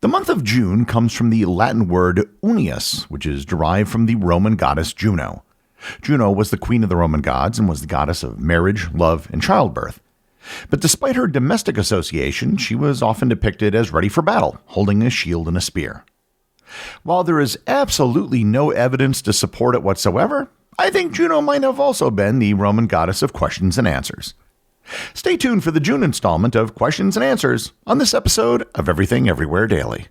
The month of June comes from the Latin word unius, which is derived from the Roman goddess Juno. Juno was the queen of the Roman gods and was the goddess of marriage, love, and childbirth. But despite her domestic association, she was often depicted as ready for battle, holding a shield and a spear. While there is absolutely no evidence to support it whatsoever, I think Juno might have also been the Roman goddess of questions and answers. Stay tuned for the June installment of Questions and Answers on this episode of Everything Everywhere Daily.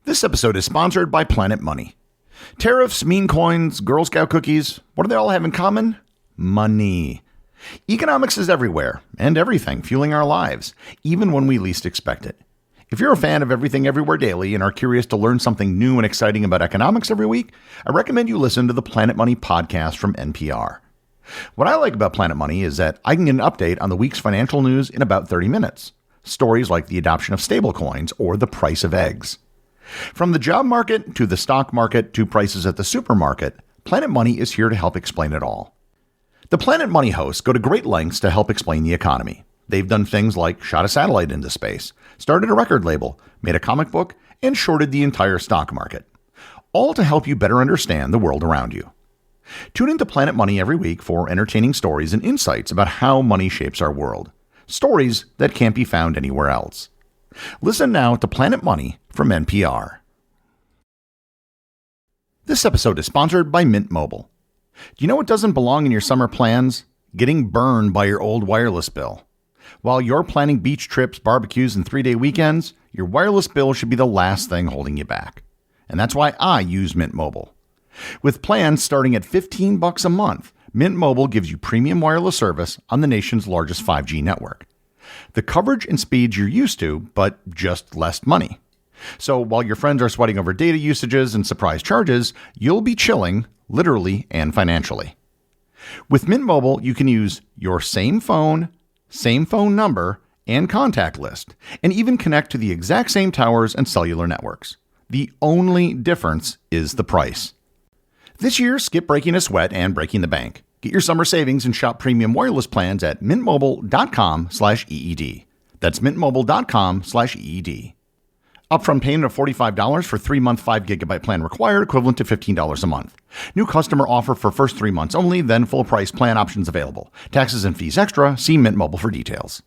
This episode is sponsored by Planet Money. Tariffs, meme coins, Girl Scout cookies, what do they all have in common? Money. Economics is everywhere and everything fueling our lives, even when we least expect it. If you're a fan of Everything Everywhere Daily and are curious to learn something new and exciting about economics every week, I recommend you listen to the Planet Money podcast from NPR. What I like about Planet Money is that I can get an update on the week's financial news in about 30 minutes. Stories like the adoption of stablecoins or the price of eggs. From the job market to the stock market to prices at the supermarket, Planet Money is here to help explain it all. The Planet Money hosts go to great lengths to help explain the economy. They've done things like shot a satellite into space, started a record label, made a comic book, and shorted the entire stock market. All to help you better understand the world around you. Tune into Planet Money every week for entertaining stories and insights about how money shapes our world. Stories that can't be found anywhere else. Listen now to Planet Money from NPR. This episode is sponsored by Mint Mobile. Do you know what doesn't belong in your summer plans? Getting burned by your old wireless bill. While you're planning beach trips, barbecues, and 3-day weekends, your wireless bill should be the last thing holding you back. And that's why I use Mint Mobile. With plans starting at $15 a month, Mint Mobile gives you premium wireless service on the nation's largest 5G network. The coverage and speeds you're used to, but just less money. So while your friends are sweating over data usages and surprise charges, you'll be chilling, literally and financially. With Mint Mobile, you can use your same phone number, and contact list, and even connect to the exact same towers and cellular networks. The only difference is the price. This year, skip breaking a sweat and breaking the bank. Get your summer savings and shop premium wireless plans at mintmobile.com/EED. That's mintmobile.com/EED. Upfront payment of $45 for 3-month 5GB plan required, equivalent to $15 a month. New customer offer for first 3 months only, then full price plan options available. Taxes and fees extra. See Mint Mobile for details.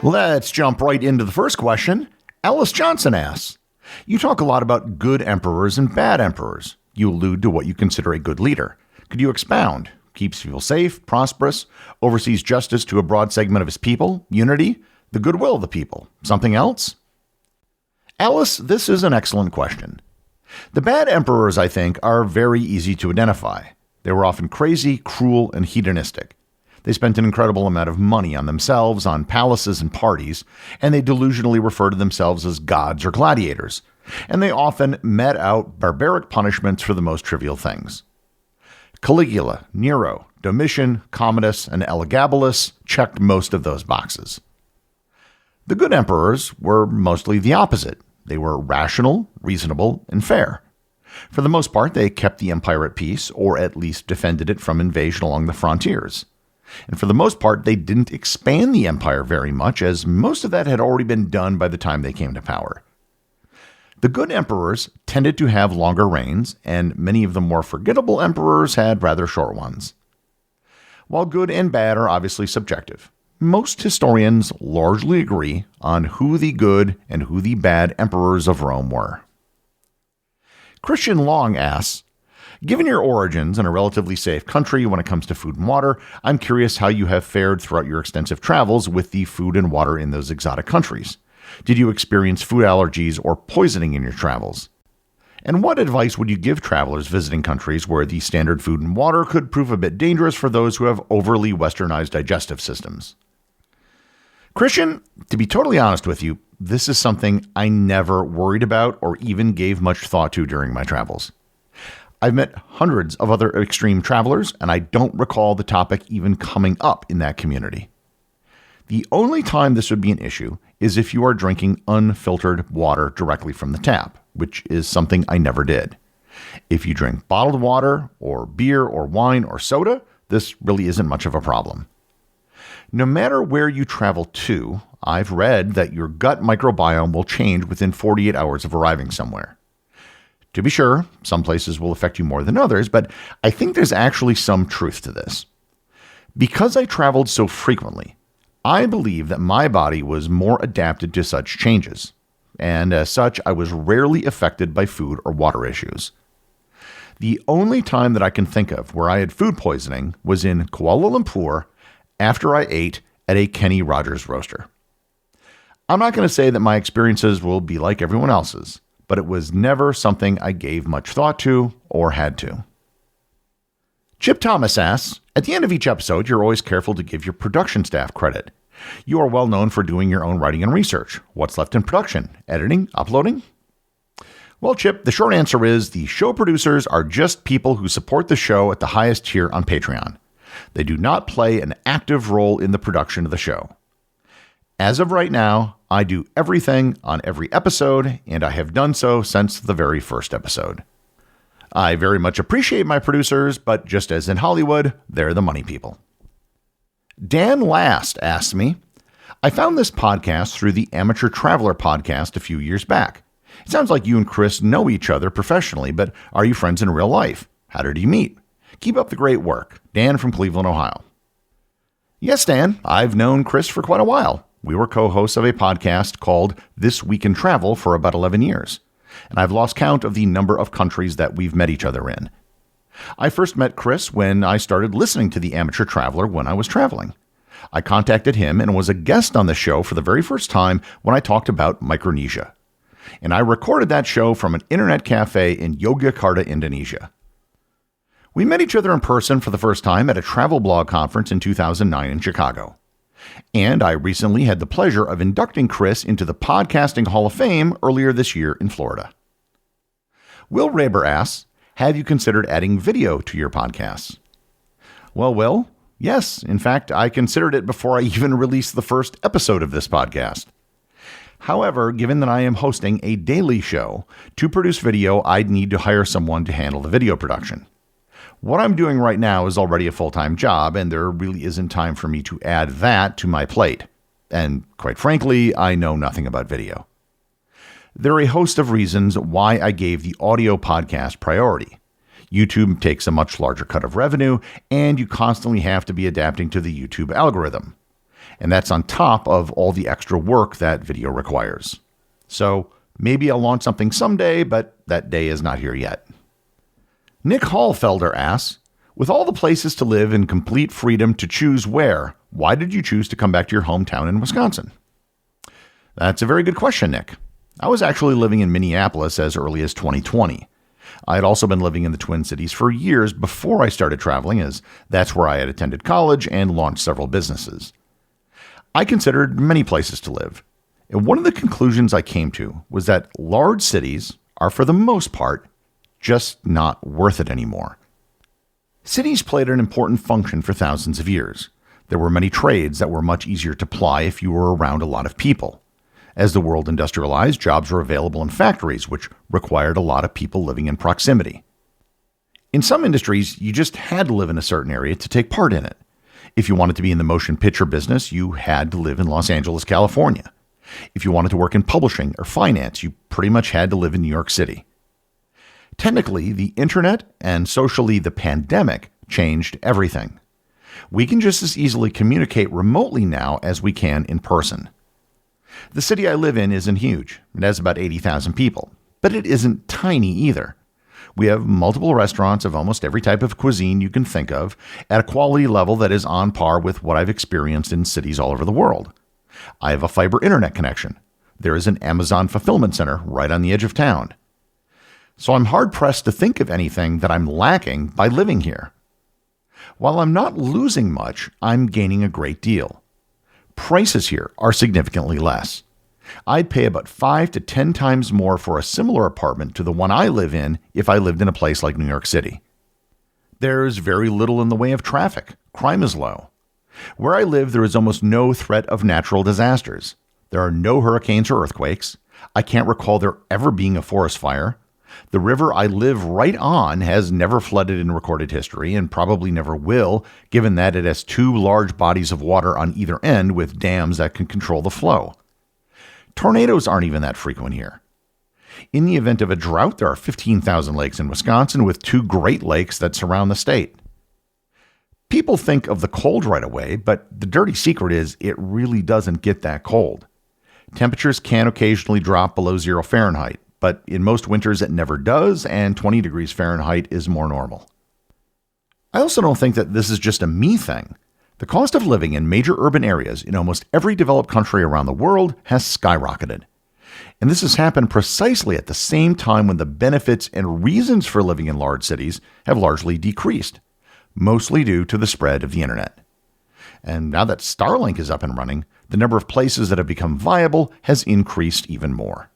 Let's jump right into the first question. Alice Johnson asks, you talk a lot about good emperors and bad emperors. You allude to what you consider a good leader. Could you expound? Keeps people safe, prosperous, oversees justice to a broad segment of his people, unity, the goodwill of the people. Something else? Alice, this is an excellent question. The bad emperors, I think, are very easy to identify. They were often crazy, cruel, and hedonistic. They spent an incredible amount of money on themselves, on palaces and parties, and they delusionally refer to themselves as gods or gladiators. And they often met out barbaric punishments for the most trivial things. Caligula, Nero, Domitian, Commodus, and Elagabalus checked most of those boxes. The good emperors were mostly the opposite. They were rational, reasonable, and fair. For the most part, they kept the empire at peace, or at least defended it from invasion along the frontiers. And for the most part, they didn't expand the empire very much, as most of that had already been done by the time they came to power. The good emperors tended to have longer reigns, and many of the more forgettable emperors had rather short ones. While good and bad are obviously subjective, most historians largely agree on who the good and who the bad emperors of Rome were. Christian Long asks, given your origins in a relatively safe country when it comes to food and water, I'm curious how you have fared throughout your extensive travels with the food and water in those exotic countries. Did you experience food allergies or poisoning in your travels? And what advice would you give travelers visiting countries where the standard food and water could prove a bit dangerous for those who have overly westernized digestive systems? Christian, to be totally honest with you, this is something I never worried about or even gave much thought to during my travels. I've met hundreds of other extreme travelers, and I don't recall the topic even coming up in that community. The only time this would be an issue is if you are drinking unfiltered water directly from the tap, which is something I never did. If you drink bottled water or beer or wine or soda, this really isn't much of a problem. No matter where you travel to, I've read that your gut microbiome will change within 48 hours of arriving somewhere. To be sure, some places will affect you more than others, but I think there's actually some truth to this. Because I traveled so frequently, I believe that my body was more adapted to such changes, and as such, I was rarely affected by food or water issues. The only time that I can think of where I had food poisoning was in Kuala Lumpur after I ate at a Kenny Rogers roaster. I'm not going to say that my experiences will be like everyone else's, but it was never something I gave much thought to or had to. Chip Thomas asks, at the end of each episode, you're always careful to give your production staff credit. You are well known for doing your own writing and research. What's left in production? Editing? Uploading? Well, Chip, the short answer is the show producers are just people who support the show at the highest tier on Patreon. They do not play an active role in the production of the show. As of right now, I do everything on every episode, and I have done so since the very first episode. I very much appreciate my producers, but just as in Hollywood, they're the money people. Dan Last asked me, I found this podcast through the Amateur Traveler podcast a few years back. It sounds like you and Chris know each other professionally, but are you friends in real life? How did you meet? Keep up the great work. Dan from Cleveland, Ohio. Yes, Dan, I've known Chris for quite a while. We were co-hosts of a podcast called This Week in Travel for about 11 years, and I've lost count of the number of countries that we've met each other in. I first met Chris when I started listening to the Amateur Traveler when I was traveling. I contacted him and was a guest on the show for the very first time when I talked about Micronesia. And I recorded that show from an internet cafe in Yogyakarta, Indonesia. We met each other in person for the first time at a travel blog conference in 2009 in Chicago. And I recently had the pleasure of inducting Chris into the Podcasting Hall of Fame earlier this year in Florida. Will Raber asks, have you considered adding video to your podcasts? Well, Will, yes. In fact, I considered it before I even released the first episode of this podcast. However, given that I am hosting a daily show, to produce video, I'd need to hire someone to handle the video production. What I'm doing right now is already a full-time job, and there really isn't time for me to add that to my plate. And quite frankly, I know nothing about video. There are a host of reasons why I gave the audio podcast priority. YouTube takes a much larger cut of revenue, and you constantly have to be adapting to the YouTube algorithm. And that's on top of all the extra work that video requires. So maybe I'll launch something someday, but that day is not here yet. Nick Hallfelder asks, with all the places to live and complete freedom to choose where, why did you choose to come back to your hometown in Wisconsin? That's a very good question, Nick. I was actually living in Minneapolis as early as 2020. I had also been living in the Twin Cities for years before I started traveling, as that's where I had attended college and launched several businesses. I considered many places to live, and one of the conclusions I came to was that large cities are, for the most part, just not worth it anymore. Cities played an important function for thousands of years. There were many trades that were much easier to ply if you were around a lot of people. As the world industrialized, jobs were available in factories, which required a lot of people living in proximity. In some industries, you just had to live in a certain area to take part in it. If you wanted to be in the motion picture business, you had to live in Los Angeles, California. If you wanted to work in publishing or finance, you pretty much had to live in New York City. Technically, the internet and socially the pandemic changed everything. We can just as easily communicate remotely now as we can in person. The city I live in isn't huge. It has about 80,000 people, but it isn't tiny either. We have multiple restaurants of almost every type of cuisine you can think of at a quality level that is on par with what I've experienced in cities all over the world. I have a fiber internet connection. There is an Amazon fulfillment center right on the edge of town. So I'm hard-pressed to think of anything that I'm lacking by living here. While I'm not losing much, I'm gaining a great deal. Prices here are significantly less. I'd pay about 5 to 10 times more for a similar apartment to the one I live in if I lived in a place like New York City. There's very little in the way of traffic. Crime is low. Where I live, there is almost no threat of natural disasters. There are no hurricanes or earthquakes. I can't recall there ever being a forest fire. The river I live right on has never flooded in recorded history and probably never will, given that it has two large bodies of water on either end with dams that can control the flow. Tornadoes aren't even that frequent here. In the event of a drought, there are 15,000 lakes in Wisconsin with two Great Lakes that surround the state. People think of the cold right away, but the dirty secret is it really doesn't get that cold. Temperatures can occasionally drop below 0 Fahrenheit, but in most winters it never does, and 20 degrees Fahrenheit is more normal. I also don't think that this is just a me thing. The cost of living in major urban areas in almost every developed country around the world has skyrocketed. And this has happened precisely at the same time when the benefits and reasons for living in large cities have largely decreased, mostly due to the spread of the internet. And now that Starlink is up and running, the number of places that have become viable has increased even more.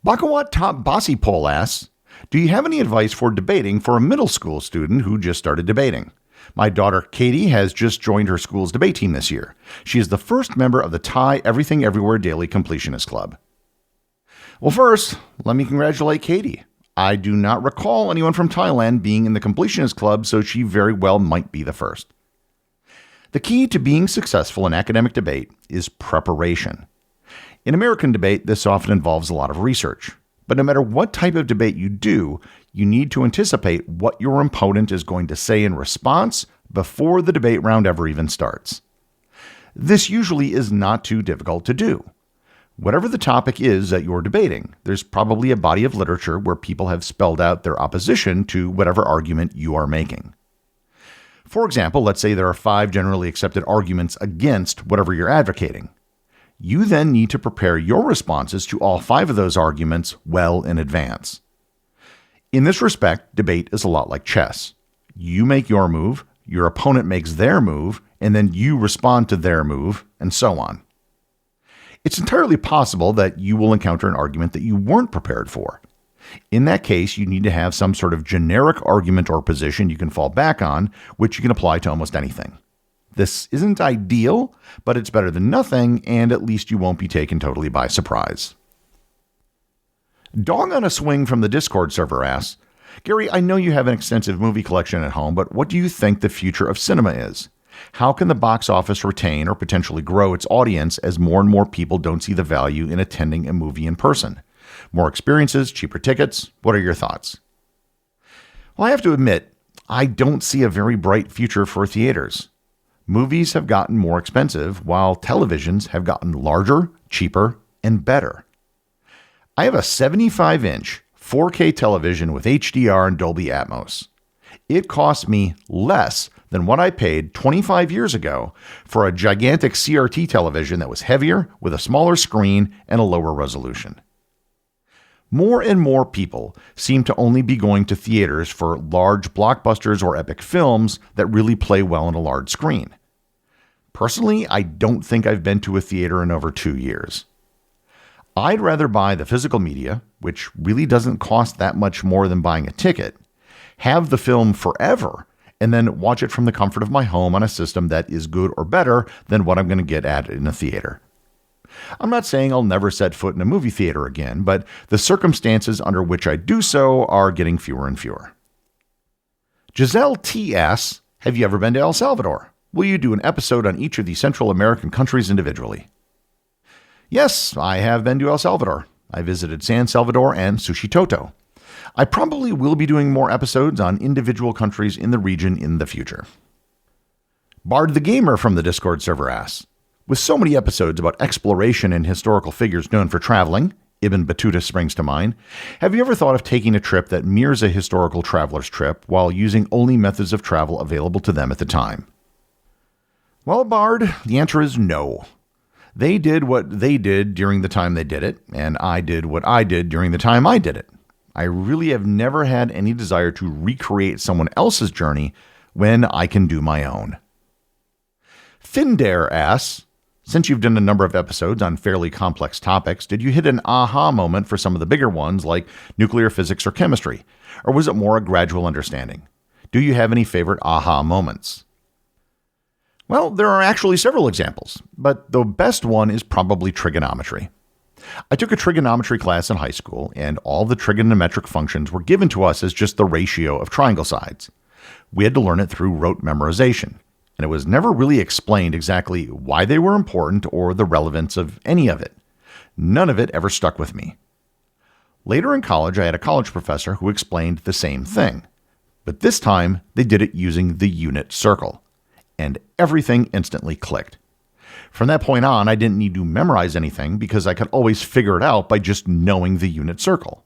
Bakawat Top Bossy Poll asks, do you have any advice for debating for a middle school student who just started debating? My daughter Katie has just joined her school's debate team this year. She is the first member of the Thai Everything Everywhere Daily Completionist Club. Well, first, let me congratulate Katie. I do not recall anyone from Thailand being in the Completionist Club, so she very well might be the first. The key to being successful in academic debate is preparation. In American debate, this often involves a lot of research. But no matter what type of debate you do, you need to anticipate what your opponent is going to say in response before the debate round ever even starts. This usually is not too difficult to do. Whatever the topic is that you're debating, there's probably a body of literature where people have spelled out their opposition to whatever argument you are making. For example, let's say there are 5 generally accepted arguments against whatever you're advocating. You then need to prepare your responses to all 5 of those arguments well in advance. In this respect, debate is a lot like chess. You make your move, your opponent makes their move, and then you respond to their move, and so on. It's entirely possible that you will encounter an argument that you weren't prepared for. In that case, you need to have some sort of generic argument or position you can fall back on, which you can apply to almost anything. This isn't ideal, but it's better than nothing, and at least you won't be taken totally by surprise. Dog on a Swing from the Discord server asks, Gary, I know you have an extensive movie collection at home, but what do you think the future of cinema is? How can the box office retain or potentially grow its audience as more and more people don't see the value in attending a movie in person? More experiences, cheaper tickets? What are your thoughts? Well, I have to admit, I don't see a very bright future for theaters. Movies have gotten more expensive, while televisions have gotten larger, cheaper, and better. I have a 75-inch 4K television with HDR and Dolby Atmos. It cost me less than what I paid 25 years ago for a gigantic CRT television that was heavier, with a smaller screen and a lower resolution. More and more people seem to only be going to theaters for large blockbusters or epic films that really play well on a large screen. Personally, I don't think I've been to a theater in over 2 years. I'd rather buy the physical media, which really doesn't cost that much more than buying a ticket, have the film forever, and then watch it from the comfort of my home on a system that is good or better than what I'm going to get at in a theater. I'm not saying I'll never set foot in a movie theater again, but the circumstances under which I do so are getting fewer and fewer. Giselle T. asks, have you ever been to El Salvador? Will you do an episode on each of the Central American countries individually? Yes, I have been to El Salvador. I visited San Salvador and Suchitoto. I probably will be doing more episodes on individual countries in the region in the future. Bard the Gamer from the Discord server asks, with so many episodes about exploration and historical figures known for traveling, Ibn Battuta springs to mind, have you ever thought of taking a trip that mirrors a historical traveler's trip while using only methods of travel available to them at the time? Well, Bard, the answer is no. They did what they did during the time they did it, and I did what I did during the time I did it. I really have never had any desire to recreate someone else's journey when I can do my own. Findare asks, since you've done a number of episodes on fairly complex topics, did you hit an aha moment for some of the bigger ones like nuclear physics or chemistry? Or was it more a gradual understanding? Do you have any favorite aha moments? Well, there are actually several examples, but the best one is probably trigonometry. I took a trigonometry class in high school, and all the trigonometric functions were given to us as just the ratio of triangle sides. We had to learn it through rote memorization, and it was never really explained exactly why they were important or the relevance of any of it. None of it ever stuck with me. Later in college, I had a college professor who explained the same thing, but this time they did it using the unit circle, and everything instantly clicked. From that point on, I didn't need to memorize anything because I could always figure it out by just knowing the unit circle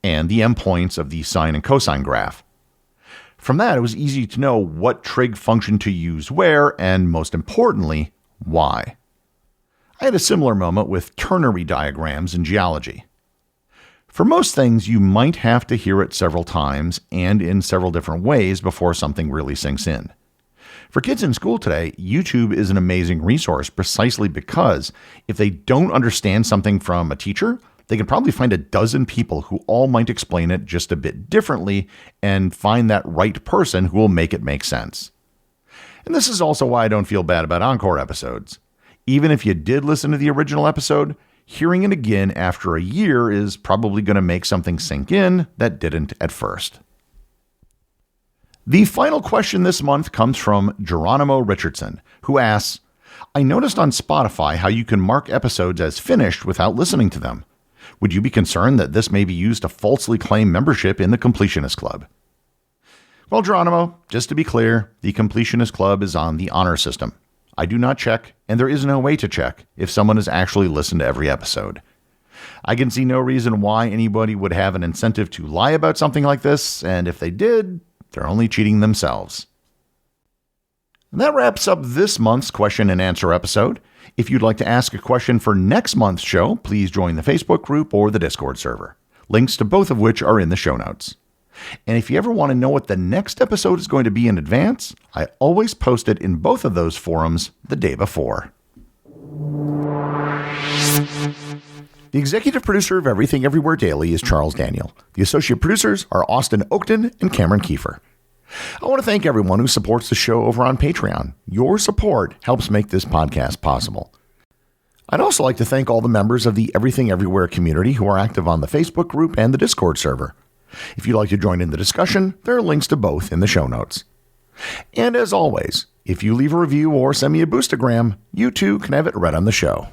and the endpoints of the sine and cosine graph. From that, it was easy to know what trig function to use where, and most importantly, why. I had a similar moment with ternary diagrams in geology. For most things, you might have to hear it several times and in several different ways before something really sinks in. For kids in school today, YouTube is an amazing resource precisely because if they don't understand something from a teacher, they can probably find a dozen people who all might explain it just a bit differently and find that right person who will make it make sense. And this is also why I don't feel bad about encore episodes. Even if you did listen to the original episode, hearing it again after a year is probably going to make something sink in that didn't at first. The final question this month comes from Geronimo Richardson, who asks, I noticed on Spotify how you can mark episodes as finished without listening to them. Would you be concerned that this may be used to falsely claim membership in the Completionist Club? Well, Geronimo, just to be clear, the Completionist Club is on the honor system. I do not check, and there is no way to check, if someone has actually listened to every episode. I can see no reason why anybody would have an incentive to lie about something like this, and if they did, they're only cheating themselves. And that wraps up this month's question and answer episode. If you'd like to ask a question for next month's show, please join the Facebook group or the Discord server. Links to both of which are in the show notes. And if you ever want to know what the next episode is going to be in advance, I always post it in both of those forums the day before. The executive producer of Everything Everywhere Daily is Charles Daniel. The associate producers are Austin Oetken and Cameron Kieffer. I want to thank everyone who supports the show over on Patreon. Your support helps make this podcast possible. I'd also like to thank all the members of the Everything Everywhere community who are active on the Facebook group and the Discord server. If you'd like to join in the discussion, there are links to both in the show notes. And as always, if you leave a review or send me a boostagram, you too can have it read on the show.